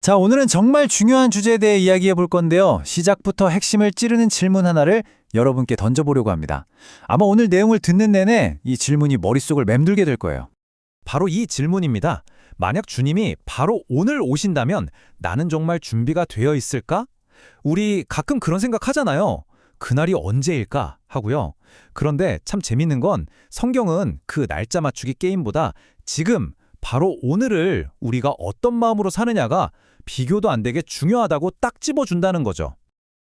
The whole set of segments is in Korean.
자, 오늘은 정말 중요한 주제에 대해 이야기해 볼 건데요. 시작부터 핵심을 찌르는 질문 하나를 여러분께 던져보려고 합니다. 아마 오늘 내용을 듣는 내내 이 질문이 머릿속을 맴돌게 될 거예요. 바로 이 질문입니다. 만약 주님이 바로 오늘 오신다면 나는 정말 준비가 되어 있을까? 우리 가끔 그런 생각 하잖아요. 그날이 언제일까? 하고요. 그런데 참 재밌는 건 성경은 그 날짜 맞추기 게임보다 지금 바로 오늘을 우리가 어떤 마음으로 사느냐가 비교도 안 되게 중요하다고 딱 집어준다는 거죠.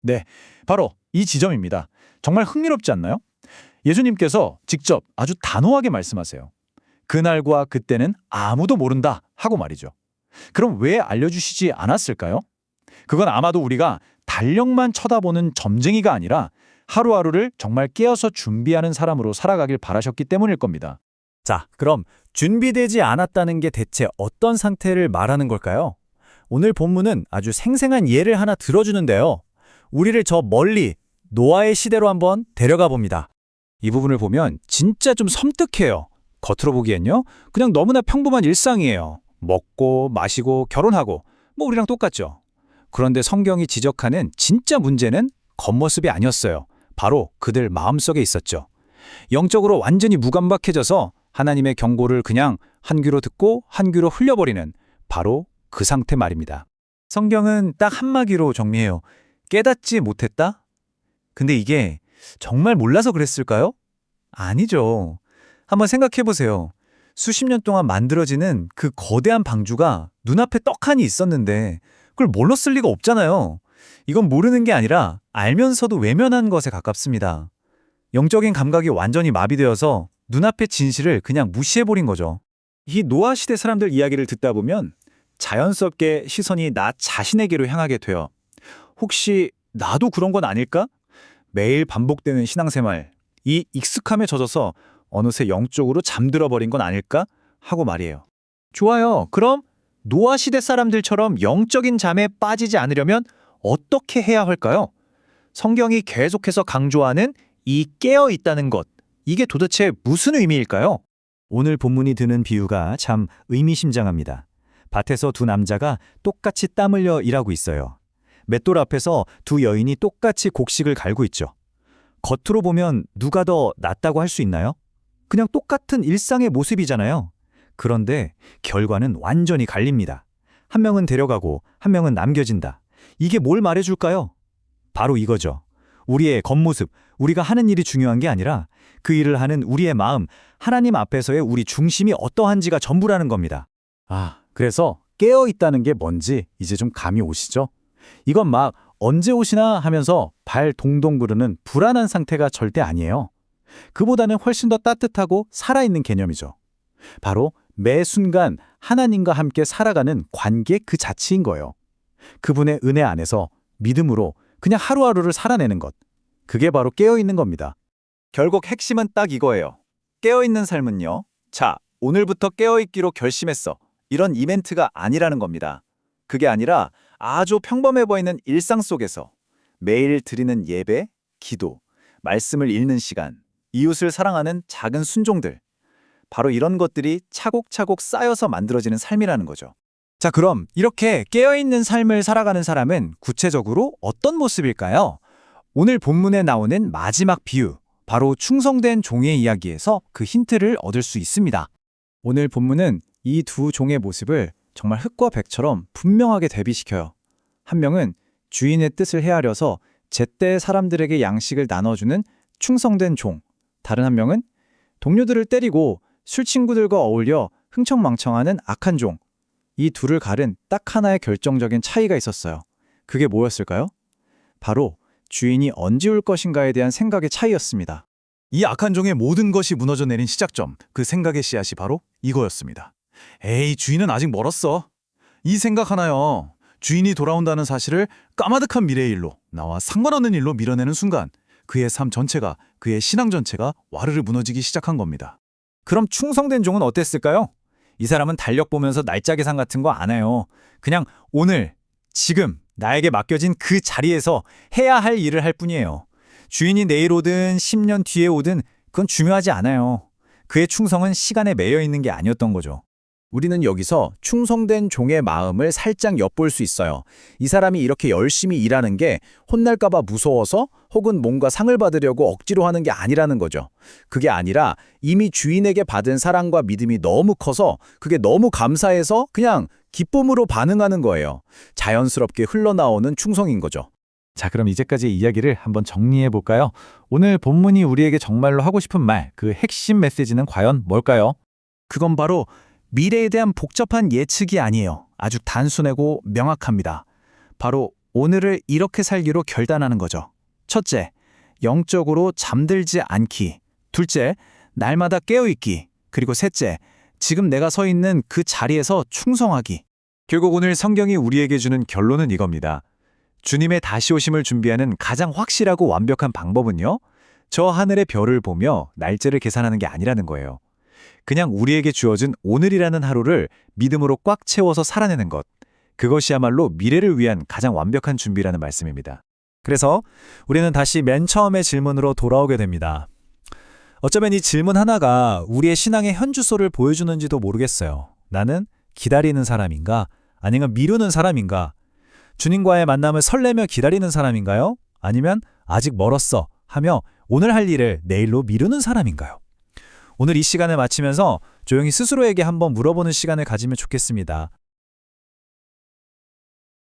네, 바로 이 지점입니다. 정말 흥미롭지 않나요? 예수님께서 직접 아주 단호하게 말씀하세요. 그날과 그때는 아무도 모른다 하고 말이죠. 그럼 왜 알려주시지 않았을까요? 그건 아마도 우리가 달력만 쳐다보는 점쟁이가 아니라 하루하루를 정말 깨어서 준비하는 사람으로 살아가길 바라셨기 때문일 겁니다. 자, 그럼 준비되지 않았다는 게 대체 어떤 상태를 말하는 걸까요? 오늘 본문은 아주 생생한 예를 하나 들어주는데요. 우리를 저 멀리 노아의 시대로 한번 데려가 봅니다. 이 부분을 보면 진짜 좀 섬뜩해요. 겉으로 보기엔요, 그냥 너무나 평범한 일상이에요. 먹고 마시고 결혼하고 뭐 우리랑 똑같죠. 그런데 성경이 지적하는 진짜 문제는 겉모습이 아니었어요. 바로 그들 마음속에 있었죠. 영적으로 완전히 무감각해져서 하나님의 경고를 그냥 한 귀로 듣고 한 귀로 흘려버리는 바로 그 상태 말입니다. 성경은 딱 한마디로 정리해요. 깨닫지 못했다? 근데 이게 정말 몰라서 그랬을까요? 아니죠. 한번 생각해 보세요. 수십 년 동안 만들어지는 그 거대한 방주가 눈앞에 떡하니 있었는데 그걸 몰랐을 리가 없잖아요. 이건 모르는 게 아니라 알면서도 외면한 것에 가깝습니다. 영적인 감각이 완전히 마비되어서 눈앞의 진실을 그냥 무시해버린 거죠. 이 노아 시대 사람들 이야기를 듣다 보면 자연스럽게 시선이 나 자신에게로 향하게 돼요. 혹시 나도 그런 건 아닐까? 매일 반복되는 신앙생활, 이 익숙함에 젖어서 어느새 영적으로 잠들어버린 건 아닐까? 하고 말이에요. 좋아요. 그럼 노아 시대 사람들처럼 영적인 잠에 빠지지 않으려면 어떻게 해야 할까요? 성경이 계속해서 강조하는 이 깨어 있다는 것, 이게 도대체 무슨 의미일까요? 오늘 본문이 드는 비유가 참 의미심장합니다. 밭에서 두 남자가 똑같이 땀 흘려 일하고 있어요. 맷돌 앞에서 두 여인이 똑같이 곡식을 갈고 있죠. 겉으로 보면 누가 더 낫다고 할 수 있나요? 그냥 똑같은 일상의 모습이잖아요. 그런데 결과는 완전히 갈립니다. 한 명은 데려가고 한 명은 남겨진다. 이게 뭘 말해줄까요? 바로 이거죠. 우리의 겉모습, 우리가 하는 일이 중요한 게 아니라 그 일을 하는 우리의 마음, 하나님 앞에서의 우리 중심이 어떠한지가 전부라는 겁니다. 그래서 깨어있다는 게 뭔지 이제 좀 감이 오시죠? 이건 막 언제 오시나 하면서 발 동동 구르는 불안한 상태가 절대 아니에요. 그보다는 훨씬 더 따뜻하고 살아있는 개념이죠. 바로 매 순간 하나님과 함께 살아가는 관계 그 자체인 거예요. 그분의 은혜 안에서 믿음으로 그냥 하루하루를 살아내는 것. 그게 바로 깨어있는 겁니다. 결국 핵심은 딱 이거예요. 깨어있는 삶은요. 자, 오늘부터 깨어있기로 결심했어. 이런 이벤트가 아니라는 겁니다. 그게 아니라 아주 평범해 보이는 일상 속에서 매일 드리는 예배, 기도, 말씀을 읽는 시간, 이웃을 사랑하는 작은 순종들. 바로 이런 것들이 차곡차곡 쌓여서 만들어지는 삶이라는 거죠. 자, 그럼 이렇게 깨어있는 삶을 살아가는 사람은 구체적으로 어떤 모습일까요? 오늘 본문에 나오는 마지막 비유, 바로 충성된 종의 이야기에서 그 힌트를 얻을 수 있습니다. 오늘 본문은 이 두 종의 모습을 정말 흙과 백처럼 분명하게 대비시켜요. 한 명은 주인의 뜻을 헤아려서 제때 사람들에게 양식을 나눠주는 충성된 종, 다른 한 명은 동료들을 때리고 술 친구들과 어울려 흥청망청하는 악한 종. 이 둘을 가른 딱 하나의 결정적인 차이가 있었어요. 그게 뭐였을까요? 바로 주인이 언제 올 것인가에 대한 생각의 차이였습니다. 이 악한 종의 모든 것이 무너져 내린 시작점, 그 생각의 씨앗이 바로 이거였습니다. 에이, 주인은 아직 멀었어. 이 생각 하나요. 주인이 돌아온다는 사실을 까마득한 미래의 일로, 나와 상관없는 일로 밀어내는 순간 그의 삶 전체가, 그의 신앙 전체가 와르르 무너지기 시작한 겁니다. 그럼 충성된 종은 어땠을까요? 이 사람은 달력 보면서 날짜 계산 같은 거 안 해요. 그냥 오늘, 지금 나에게 맡겨진 그 자리에서 해야 할 일을 할 뿐이에요. 주인이 내일 오든 10년 뒤에 오든 그건 중요하지 않아요. 그의 충성은 시간에 매여 있는 게 아니었던 거죠. 우리는 여기서 충성된 종의 마음을 살짝 엿볼 수 있어요. 이 사람이 이렇게 열심히 일하는 게 혼날까봐 무서워서 혹은 뭔가 상을 받으려고 억지로 하는 게 아니라는 거죠. 그게 아니라 이미 주인에게 받은 사랑과 믿음이 너무 커서 그게 너무 감사해서 그냥 기쁨으로 반응하는 거예요. 자연스럽게 흘러나오는 충성인 거죠. 자, 그럼 이제까지 이야기를 한번 정리해 볼까요? 오늘 본문이 우리에게 정말로 하고 싶은 말, 그 핵심 메시지는 과연 뭘까요? 그건 바로 미래에 대한 복잡한 예측이 아니에요. 아주 단순하고 명확합니다. 바로 오늘을 이렇게 살기로 결단하는 거죠. 첫째, 영적으로 잠들지 않기. 둘째, 날마다 깨어있기. 그리고 셋째, 지금 내가 서 있는 그 자리에서 충성하기. 결국 오늘 성경이 우리에게 주는 결론은 이겁니다. 주님의 다시 오심을 준비하는 가장 확실하고 완벽한 방법은요, 저 하늘의 별을 보며 날짜를 계산하는 게 아니라는 거예요. 그냥 우리에게 주어진 오늘이라는 하루를 믿음으로 꽉 채워서 살아내는 것. 그것이야말로 미래를 위한 가장 완벽한 준비라는 말씀입니다. 그래서 우리는 다시 맨 처음의 질문으로 돌아오게 됩니다. 어쩌면 이 질문 하나가 우리의 신앙의 현주소를 보여주는지도 모르겠어요. 나는 기다리는 사람인가? 아니면 미루는 사람인가? 주님과의 만남을 설레며 기다리는 사람인가요? 아니면 아직 멀었어 하며 오늘 할 일을 내일로 미루는 사람인가요? 오늘 이 시간을 마치면서 조용히 스스로에게 한번 물어보는 시간을 가지면 좋겠습니다.